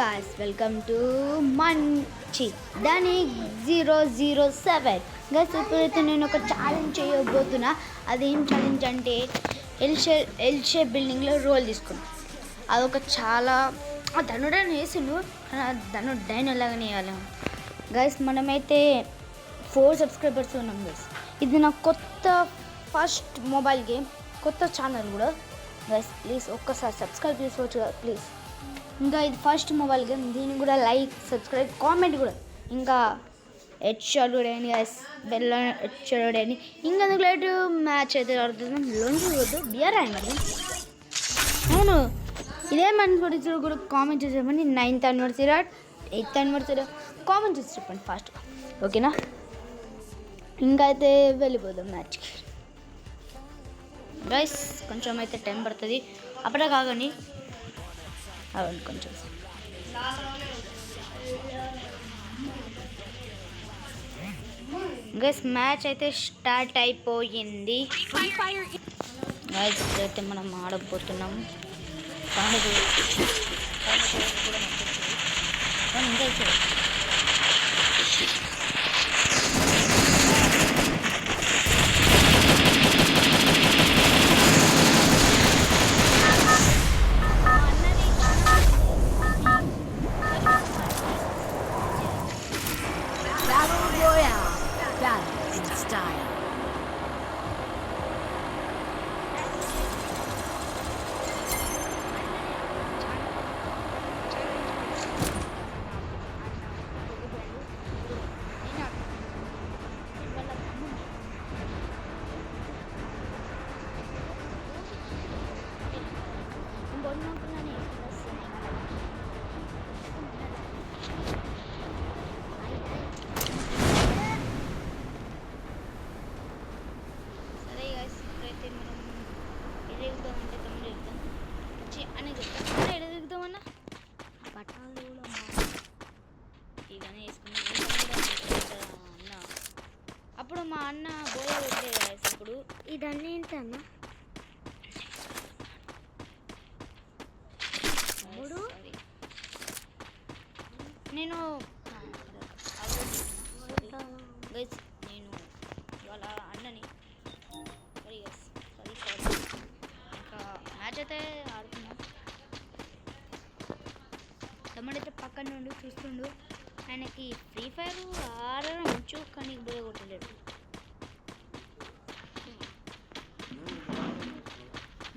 guys, welcome to Manchi Danik 007. Guys, ఇప్పుడైతే నేను ఒక ఛాలెంజ్ చేయబోతున్నా. అదేం ఛాలెంజ్ అంటే ఎల్ షేప్ బిల్డింగ్లో రోల్ తీసుకున్నాను. అదొక చాలా ధనుడని వేసిండు, ధనుడు డైన్ ఎలాగనే వేయాలి. గైస్ మనమైతే 4 సబ్స్క్రైబర్స్ ఉన్నాం గైస్. ఇది నా కొత్త ఫస్ట్ మొబైల్ గేమ్, కొత్త ఛానల్ కూడా. గైస్ ప్లీజ్ ఒక్కసారి సబ్స్క్రైబ్ చేసుకోవచ్చు కదా ప్లీజ్. ఇంకా ఇది ఫస్ట్ మొబైల్ గేమ్, దీనికి కూడా లైక్, సబ్స్క్రైబ్, కామెంట్ కూడా. ఇంకా హెడ్ షాట్ కూడా అయింది గైస్, బెల్ హెడ్ షాట్ కూడా అయింది. ఇంకా లేట్ మ్యాచ్ అయితే ఆడుతున్నాం. లోన్ వద్దు బియర్ అయింది. అవును, ఇదే మనసు కూడా కామెంట్ చేసి చెప్పండి. 9th anniversary 8th anniversary comment చేసి చెప్పండి ఫాస్ట్గా, ఓకేనా? ఇంకా అయితే వెళ్ళిపోదాం మ్యాచ్కి. గైస్ కొంచెం అయితే టైం పడుతుంది, అప్పుడే కాకండి అవండి కొంచెం. గైస్ మ్యాచ్ అయితే స్టార్ట్ అయిపోయింది. గైస్ అయితే మనం ఆడబోతున్నాం. ఇంకా అప్పుడు మా అన్న బోయ పెట్టలేదు. ఇప్పుడు ఇదన్నీ ఏంటన్న నేను గైస్ నేను వాళ్ళ అన్నని సారీ ఇంకా మ్యాచ్ అయితే ఆడుతున్నాం. తమ్ముడైతే పక్కన నుండి చూస్తుండు. ఆయనకి ఫ్రీ ఫైర్ ఆడడం వచ్చు, కానీ బోయ కొట్టలేడు.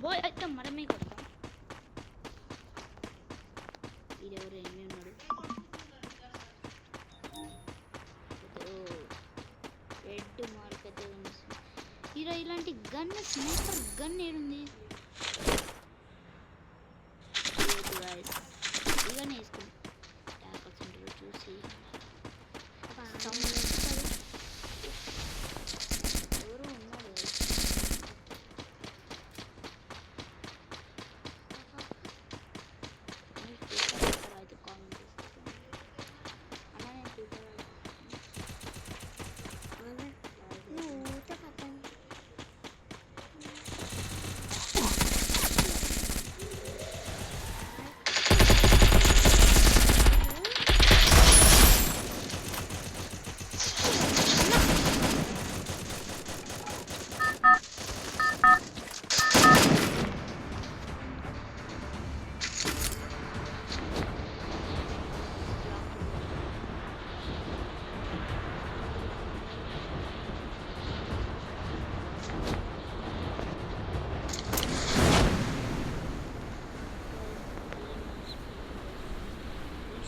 బోయ్ అయితే మనమే కొడతాం. వీడెవరు ఏమి ఉన్నాడు? రెడ్ మార్క్ అయితే ఈరోజు ఇలాంటి గన్, స్నైపర్ గన్ ఏడుంది? ఇలానే వేసుకుని చూసి ఎవరు ఉన్నారు?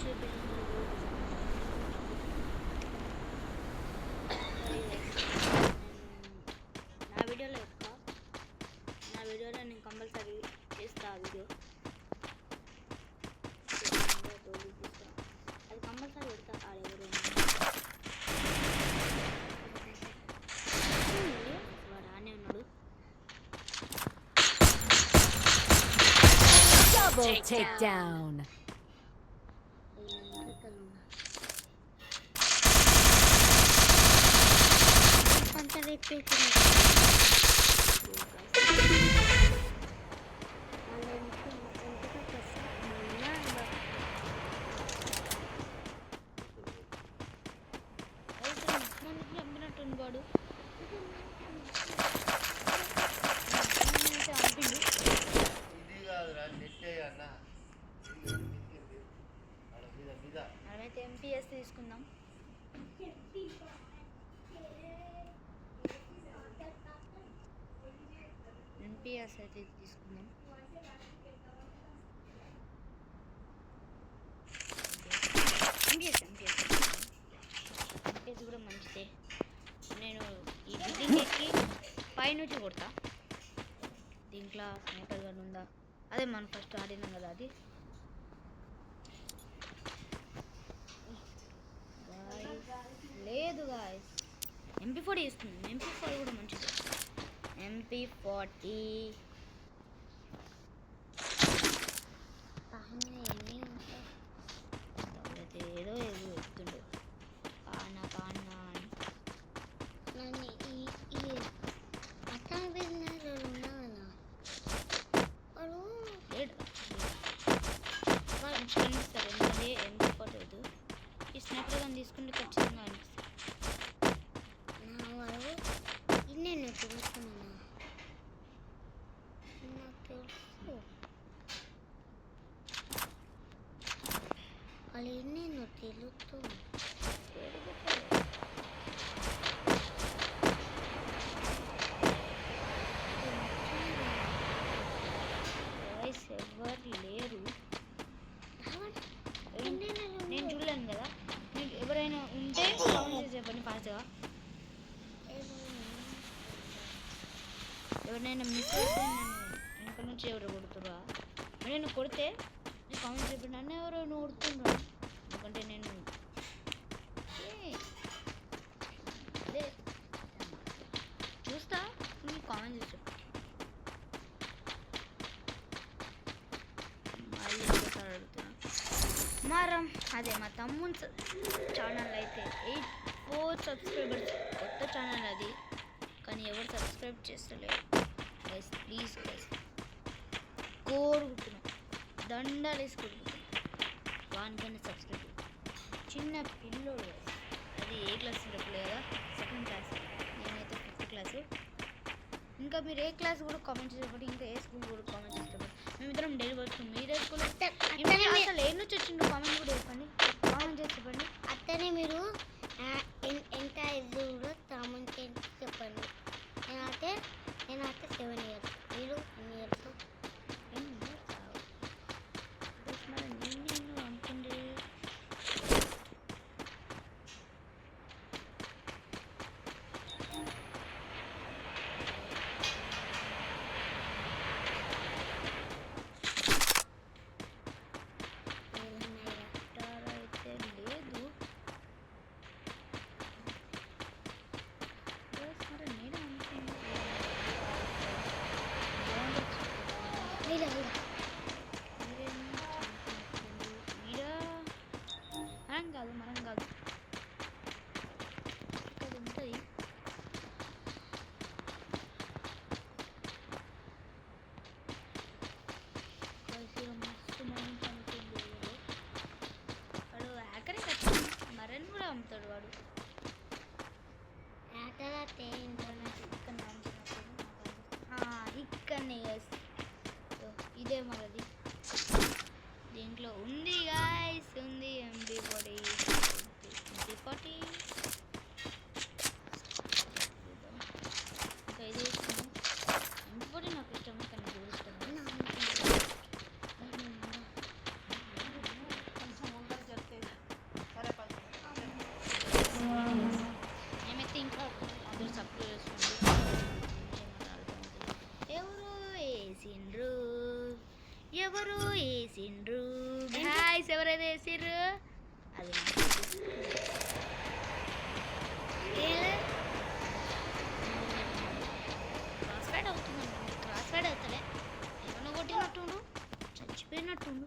అయితే కామెంట్ నేను కంపల్సరీ చేస్తా. ఆ వీడియో అది కంపల్సరీ పెడతా. ఆడెవరు వాడు ఆనే ఉన్నాడు. Double takedown. అయితే ఎంపీఎస్ తీసుకుందాం. ఎంపీఎస్ అయితే తీసుకుందాం. ఎంపీఎస్ కూడా మంచిదే. నేను ఈ బిల్డింగ్ ఎక్కి పైనుంచి కొడతా. దీంట్లో స్నైపర్ గన్ ఉందా? అదే మనం ఫస్ట్ ఆడినాం కదా అది. లేదు గాయస్, MP40 ఇస్తుంది. MP40 కూడా మంచిది. MP40 ఏదో ఏదో చెప్తుండే కానా కానా అని. కనిపిస్తారు ఎందుకంటే MP40 ఈ స్నాప్లో కానీ తీసుకుంటే ఖచ్చితంగా అనిపిస్తుంది. నేను తెలుసుకున్నా, నాకు తెలుసు వాళ్ళు నేను తెలుసు. ఎవరు లేరు, నేను చూడలేను కదా. మీకు ఎవరైనా ఉంటే కామెంట్ చేసి చెప్పండి ఫాస్ట్గా. ఎవరినైనా మిస్ అయితే నేను వెనక నుంచి ఎవరు కొడుతురా, నేను కొడితే నేను కామెంట్ చెప్పండి. నన్ను ఎవరైనా కొడుతున్నాను ఎందుకంటే నేను అదే చూస్తా. మీరు కామెంట్ చేసి చెప్పండి. మళ్ళీ ఒకసారి అడుగుతున్నా మారం. అదే మా తమ్ముని ఛానల్ అయితే 84 సబ్స్క్రైబర్స్. కొత్త ఛానల్ అది, కానీ ఎవరు సబ్స్క్రైబ్ చేస్తలేరు గైస్. ప్లీజ్ గైస్, కోరుకుంటున్నాం, దండాలు వేసి కోరుకుంటున్నాం. వానికన్నా సబ్స్క్రైబ్. చిన్న పిల్లోడు గైస్, అది ఏ క్లాస్ చెప్పలే కదా, సెకండ్ క్లాస్. నేనైతే 5th క్లాసు. ఇంకా మీరు ఏ క్లాస్ కూడా కామెంట్ చేసేటప్పుడు, ఇంకా ఏ స్కూల్ కూడా కామెంట్ చేసేటప్పుడు. మేమిద్దరం డైలీ వర్క్ మీరే స్కూల్ అసలు ఏ నుంచి వచ్చిందో కామెంట్ కూడా చెప్పండి. కామెంట్ చేసి చెప్పండి. అత్తనే మీరు ఎంత ఇది కూడా కామెంట్ చెప్పండి. నేనైతే 7 years, మీరు ఎన్ని ఇయర్స్? నేను అనుకుంటే మనం కాదు ఇక్కడ ఉంటుంది. మస్తు మనం చనిపోయింది వాడు. హ్యాకరే కదా, మరన్ కూడా అమ్ముతాడు వాడు. ఇక్కడనే ఇదే మనది. దీంట్లో ఉంది గాయస్, ఉంది MP40. ఇంకా ఇదే ఇష్టం. MP40 నాకు ఇష్టం, కానీ ఇది ఇష్టం. మేమైతే ఇంకా అందరూ సపోర్ట్ చేస్తుంది. ఎవరు వేసిండ్రు గాయ్స్, ఎవరైనా వేసిర్రు అది క్రాస్ ఫైడ్ అవుతుందండి. క్రాస్ ఫైడ్ అవుతలే, ఏమన్నా కొట్టినట్టుండు, చచ్చిపోయినట్టుండు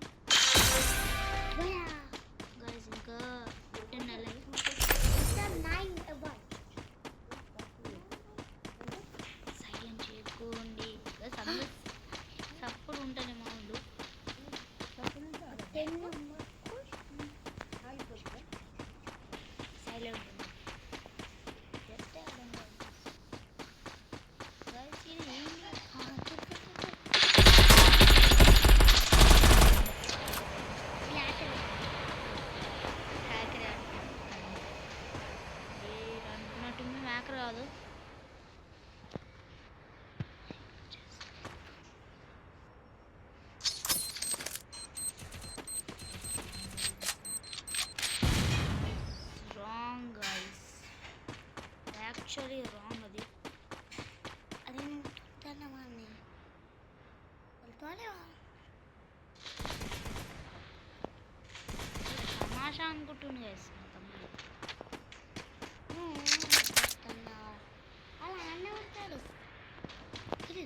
గాయ్స్. ఇంకా 10 లైఫ్. సైలెంట్ చేయకోండి, సప్పుడు ఉంటానే మా వాళ్ళు. సైలెంట్ అనుకుంటున్నా గైస్ మా తమ్ముడు. అలా అన్న ఉంటాడు. ఇది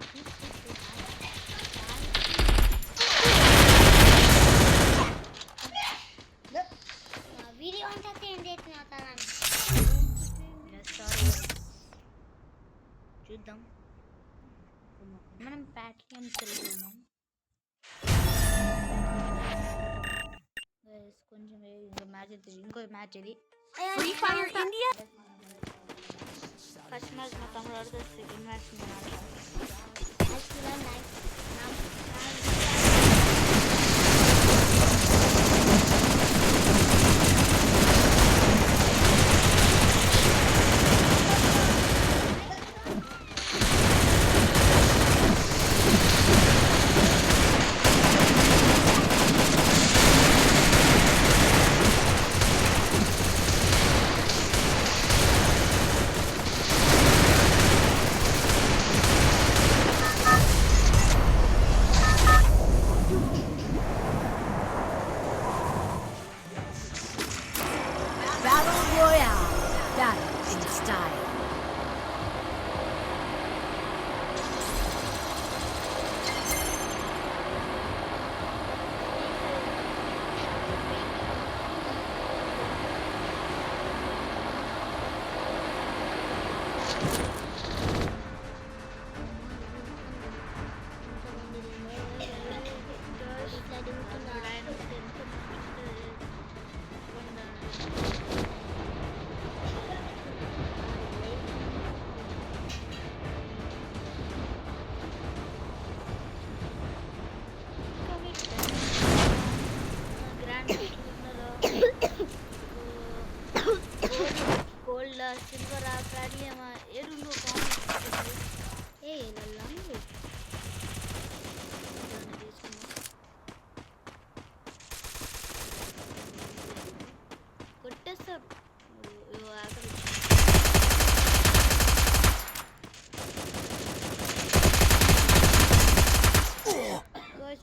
వీడియో అంతా ఏం చేస్తున్నావు తనని? సారీ చూద్దాం. మనం ప్యాట్రియంస్ వెళ్తున్నాం కొంచెం ఇంకో మ్యాచ్ అవుతుంది. ఇంకో మ్యాచ్ ఇది Free Fire India. First match మా తమ్ముడు ఆడుతుంది, సెకండ్ మ్యాచ్ నేను ఆడతాను. Battle Royale. Battle in style. Gold silver platinum ఏడుండో ఏ లంగు కొట్టేస్తారు.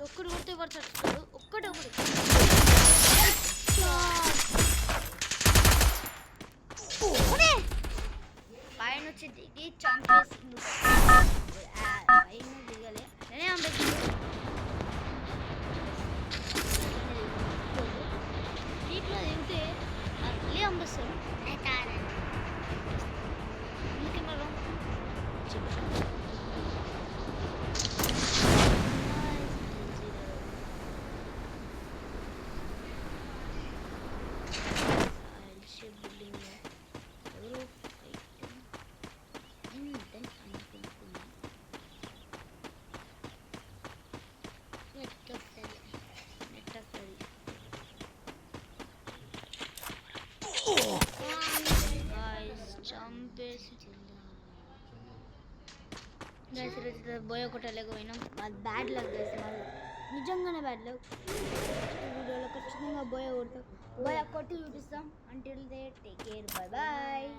ఒక్కడు కొడితే పడతాడు. ఒక్కడు పైన వచ్చి దిగి చంపేసిండు. పైన దిగలే నేనే చంపేసిండు. వీటిలో దిగితే మళ్ళీ చంపేస్తాడు. అందుకే మనం బిల్డింగ్ ఎవరు నెట్ వస్తుంది. చంపేసి బోయ కొట్టలేకపోయినాం. అది బ్యాడ్ లక్ గైస్, మాది నిజంగానే బ్యాడ్ లక్. వీడియోలో ఖచ్చితంగా బోయ కొడతాం. బోయ కొట్టి చూపిస్తాం. Until they take care, bye bye.